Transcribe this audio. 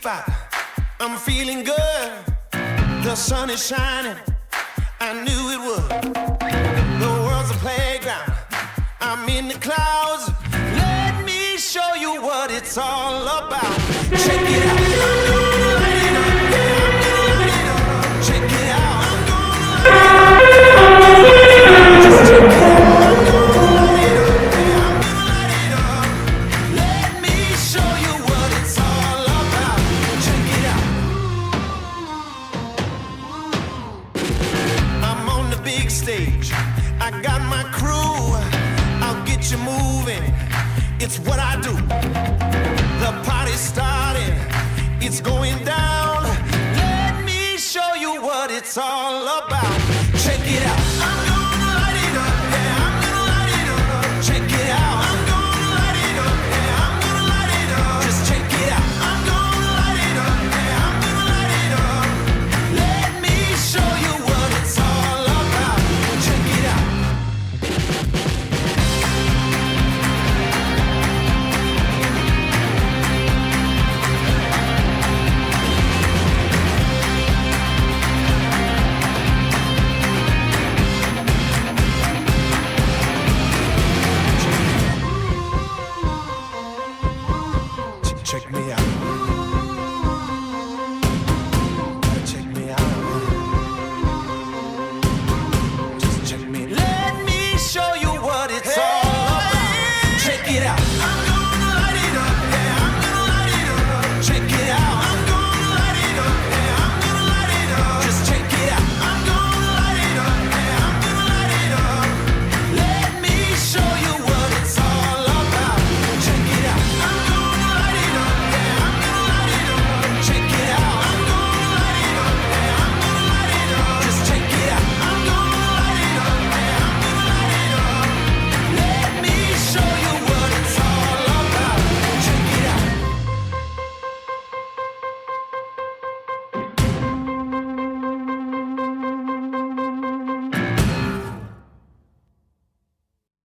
spot. I'm feeling good. The sun is shining. I knew it would. The world's a playground. I'm in the clouds. Let me show you what it's all about. Check it out. I'm gonna light it up. Yeah, I'm gonna light it up. Check it out. I'm gonna light it up. Just check it out. I'm gonna light it up. Yeah, I'm gonna light it up. Let me show you what it's all about. Check it out. I'm on the big stage. I got my crew. I'll get you moving. It's what I do. The party's starting. It's going down. Let me show you what it's all about. Check it out. I'm gonna light it up. Yeah, I'm gonna light it up. Check it out. I'm gonna light it up. Yeah, I'm gonna light it up. Just check it out. I'm gonna light it up. Yeah, I'm gonna light it up. Let me show you what it's all about. Check it out. Check me out.